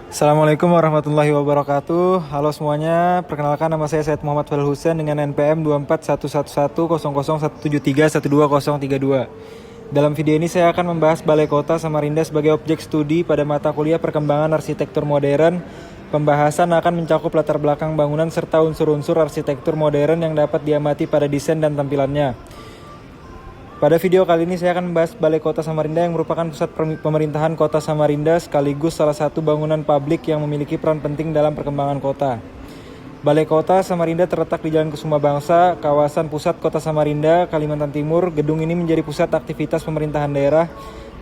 Assalamualaikum warahmatullahi wabarakatuh. Halo semuanya, perkenalkan nama saya Said Muhammad Falil Husain dengan NPM 241110001731232. Dalam video ini saya akan membahas Balai Kota Samarinda sebagai objek studi pada mata kuliah Perkembangan Arsitektur Modern. Pembahasan akan mencakup latar belakang bangunan serta unsur-unsur arsitektur modern yang dapat diamati pada desain dan tampilannya. Pada video kali ini saya akan membahas Balai Kota Samarinda yang merupakan pusat pemerintahan Kota Samarinda sekaligus salah satu bangunan publik yang memiliki peran penting dalam perkembangan kota. Balai Kota Samarinda terletak di Jalan Kusuma Bangsa, kawasan pusat Kota Samarinda, Kalimantan Timur. Gedung ini menjadi pusat aktivitas pemerintahan daerah,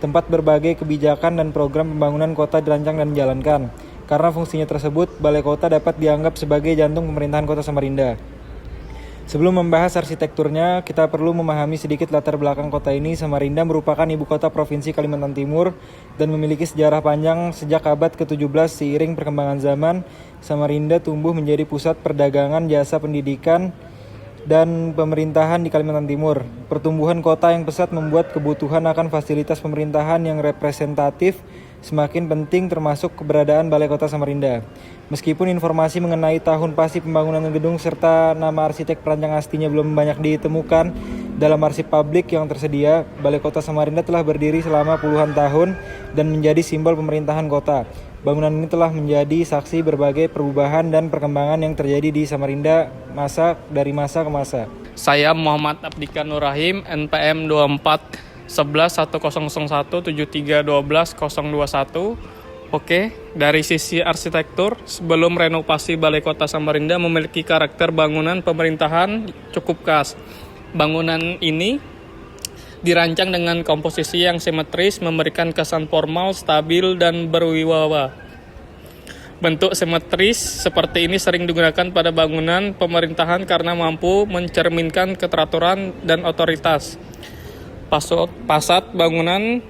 tempat berbagai kebijakan dan program pembangunan kota dirancang dan dijalankan. Karena fungsinya tersebut, Balai Kota dapat dianggap sebagai jantung pemerintahan Kota Samarinda. Sebelum membahas arsitekturnya, kita perlu memahami sedikit latar belakang kota ini. Samarinda merupakan ibu kota Provinsi Kalimantan Timur dan memiliki sejarah panjang sejak abad ke-17. Seiring perkembangan zaman, Samarinda tumbuh menjadi pusat perdagangan, jasa pendidikan, dan pemerintahan di Kalimantan Timur. Pertumbuhan kota yang pesat membuat kebutuhan akan fasilitas pemerintahan yang representatif semakin penting, termasuk keberadaan Balai Kota Samarinda. Meskipun informasi mengenai tahun pasti pembangunan gedung serta nama arsitek perancang aslinya belum banyak ditemukan dalam arsip publik yang tersedia, Balai Kota Samarinda telah berdiri selama puluhan tahun dan menjadi simbol pemerintahan kota. Bangunan ini telah menjadi saksi berbagai perubahan dan perkembangan yang terjadi di Samarinda dari masa ke masa. Saya Muhammad Abdika Nur Rahim, NPM 24111017312021. Oke, dari sisi arsitektur, sebelum renovasi Balai Kota Samarinda memiliki karakter bangunan pemerintahan cukup khas. Bangunan ini dirancang dengan komposisi yang simetris, memberikan kesan formal, stabil, dan berwibawa. Bentuk simetris seperti ini sering digunakan pada bangunan pemerintahan karena mampu mencerminkan keteraturan dan otoritas. Fasad bangunan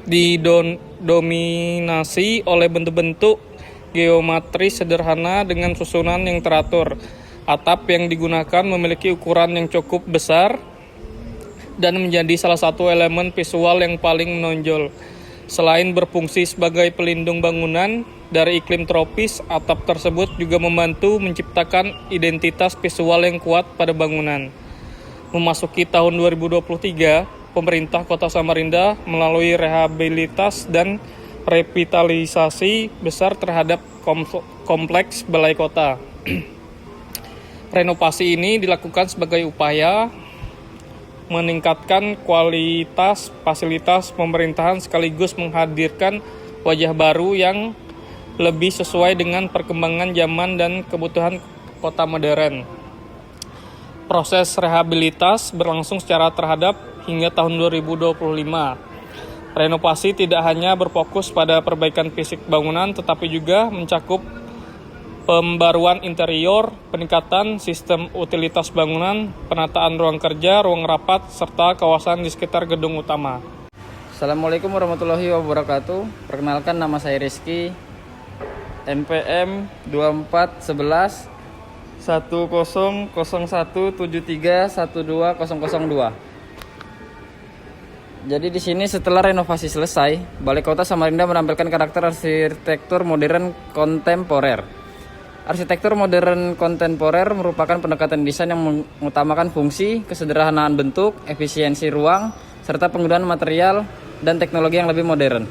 didominasi oleh bentuk-bentuk geometris sederhana dengan susunan yang teratur. Atap yang digunakan memiliki ukuran yang cukup besar dan menjadi salah satu elemen visual yang paling menonjol. Selain berfungsi sebagai pelindung bangunan dari iklim tropis, atap tersebut juga membantu menciptakan identitas visual yang kuat pada bangunan. Memasuki tahun 2023, pemerintah Kota Samarinda melalui rehabilitas dan revitalisasi besar terhadap kompleks Balai Kota. Renovasi ini dilakukan sebagai upaya meningkatkan kualitas fasilitas pemerintahan sekaligus menghadirkan wajah baru yang lebih sesuai dengan perkembangan zaman dan kebutuhan kota modern. Proses rehabilitas berlangsung secara terhadap hingga tahun 2025. Renovasi tidak hanya berfokus pada perbaikan fisik bangunan, tetapi juga mencakup pembaruan interior, peningkatan sistem utilitas bangunan, penataan ruang kerja, ruang rapat, serta kawasan di sekitar gedung utama. Assalamualaikum warahmatullahi wabarakatuh. Perkenalkan, nama saya Rizky, NPM 2411 1001731202. Jadi di sini setelah renovasi selesai, Balai Kota Samarinda menampilkan karakter arsitektur modern kontemporer. Arsitektur modern kontemporer merupakan pendekatan desain yang mengutamakan fungsi, kesederhanaan bentuk, efisiensi ruang, serta penggunaan material dan teknologi yang lebih modern.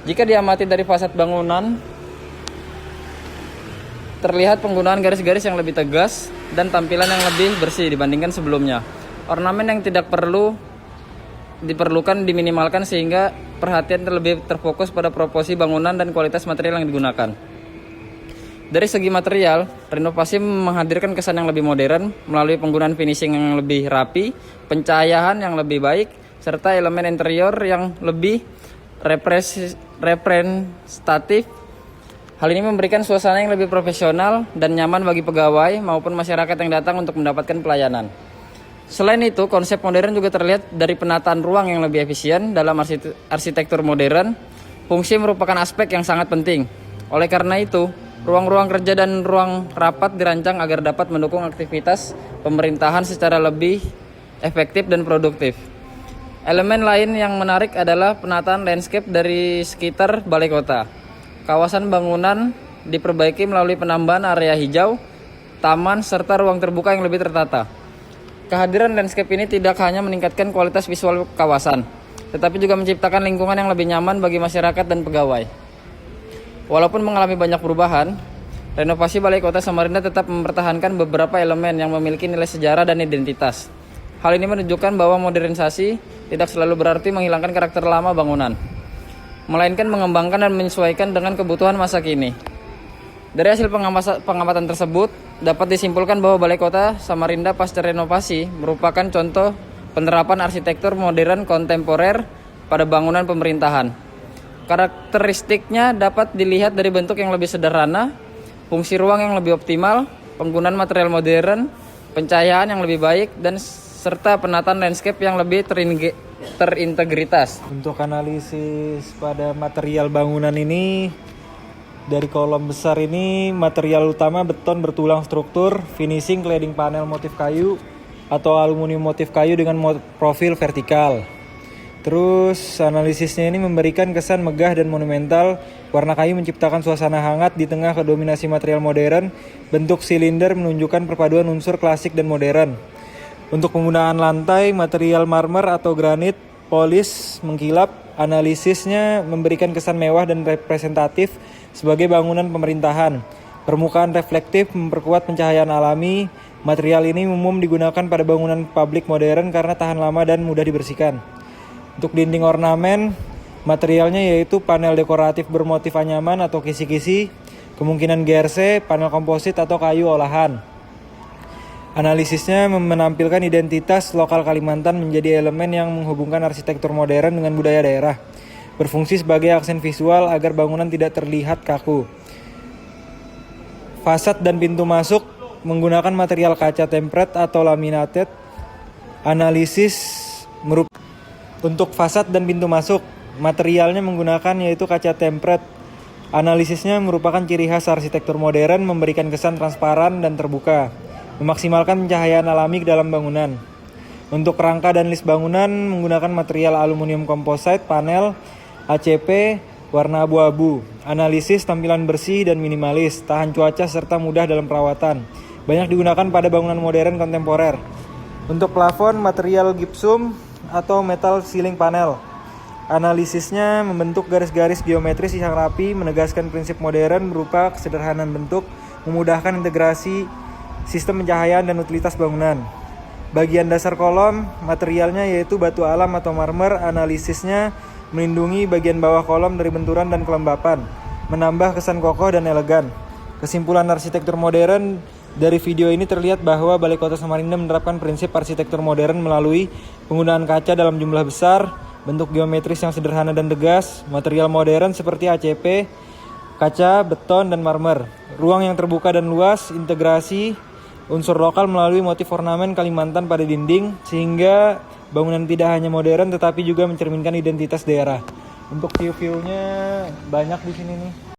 Jika diamati dari fasad bangunan, terlihat penggunaan garis-garis yang lebih tegas dan tampilan yang lebih bersih dibandingkan sebelumnya. Ornamen yang tidak diperlukan diminimalkan sehingga perhatian lebih terfokus pada proporsi bangunan dan kualitas material yang digunakan. Dari segi material, renovasi menghadirkan kesan yang lebih modern melalui penggunaan finishing yang lebih rapi, pencahayaan yang lebih baik, serta elemen interior yang lebih representatif. Hal ini memberikan suasana yang lebih profesional dan nyaman bagi pegawai maupun masyarakat yang datang untuk mendapatkan pelayanan. Selain itu, konsep modern juga terlihat dari penataan ruang yang lebih efisien dalam arsitektur modern. Fungsi merupakan aspek yang sangat penting. Oleh karena itu, ruang-ruang kerja dan ruang rapat dirancang agar dapat mendukung aktivitas pemerintahan secara lebih efektif dan produktif. Elemen lain yang menarik adalah penataan landscape dari sekitar balai kota. kawasan bangunan diperbaiki melalui penambahan area hijau, taman, serta ruang terbuka yang lebih tertata. Kehadiran landscape ini tidak hanya meningkatkan kualitas visual kawasan, tetapi juga menciptakan lingkungan yang lebih nyaman bagi masyarakat dan pegawai. Walaupun mengalami banyak perubahan, renovasi Balai Kota Samarinda tetap mempertahankan beberapa elemen yang memiliki nilai sejarah dan identitas. Hal ini menunjukkan bahwa modernisasi tidak selalu berarti menghilangkan karakter lama bangunan, melainkan mengembangkan dan menyesuaikan dengan kebutuhan masa kini. Dari hasil pengamatan tersebut, dapat disimpulkan bahwa Balai Kota Samarinda pasca renovasi merupakan contoh penerapan arsitektur modern kontemporer pada bangunan pemerintahan. Karakteristiknya dapat dilihat dari bentuk yang lebih sederhana, fungsi ruang yang lebih optimal, penggunaan material modern, pencahayaan yang lebih baik, dan serta penataan landscape yang lebih terintegritas. Untuk analisis pada material bangunan ini, dari kolom besar ini material utama beton bertulang struktur, finishing cladding panel motif kayu atau aluminium motif kayu dengan profil vertikal. Terus analisisnya ini memberikan kesan megah dan monumental. Warna kayu menciptakan suasana hangat di tengah dominasi material modern. Bentuk silinder menunjukkan perpaduan unsur klasik dan modern. Untuk penggunaan lantai, material marmer atau granit polis mengkilap. Analisisnya memberikan kesan mewah dan representatif sebagai bangunan pemerintahan. Permukaan reflektif memperkuat pencahayaan alami. Material ini umum digunakan pada bangunan publik modern karena tahan lama dan mudah dibersihkan. Untuk dinding ornamen, materialnya yaitu panel dekoratif bermotif anyaman atau kisi-kisi, kemungkinan GRC, panel komposit atau kayu olahan. Analisisnya menampilkan identitas lokal Kalimantan menjadi elemen yang menghubungkan arsitektur modern dengan budaya daerah, berfungsi sebagai aksen visual agar bangunan tidak terlihat kaku. Fasad dan pintu masuk menggunakan material kaca tempered atau laminated. Untuk fasad dan pintu masuk, materialnya menggunakan yaitu kaca tempered. Analisisnya merupakan ciri khas arsitektur modern, memberikan kesan transparan dan terbuka, memaksimalkan pencahayaan alami dalam bangunan. Untuk rangka dan list bangunan menggunakan material aluminium composite panel ACP warna abu-abu. Analisis tampilan bersih dan minimalis, tahan cuaca serta mudah dalam perawatan. Banyak digunakan pada bangunan modern kontemporer. Untuk plafon, material gypsum atau metal ceiling panel. Analisisnya membentuk garis-garis geometris yang rapi, menegaskan prinsip modern berupa kesederhanaan bentuk, memudahkan integrasi sistem pencahayaan dan utilitas bangunan. Bagian dasar kolom, materialnya yaitu batu alam atau marmer. Analisisnya melindungi bagian bawah kolom dari benturan dan kelembapan, menambah kesan kokoh dan elegan. Kesimpulan arsitektur modern dari video ini terlihat bahwa Balai Kota Samarinda menerapkan prinsip arsitektur modern melalui penggunaan kaca dalam jumlah besar, bentuk geometris yang sederhana dan tegas, material modern seperti ACP, kaca, beton, dan marmer, ruang yang terbuka dan luas, integrasi unsur lokal melalui motif ornamen Kalimantan pada dinding, sehingga bangunan tidak hanya modern tetapi juga mencerminkan identitas daerah. Untuk view-viewnya banyak di sini nih.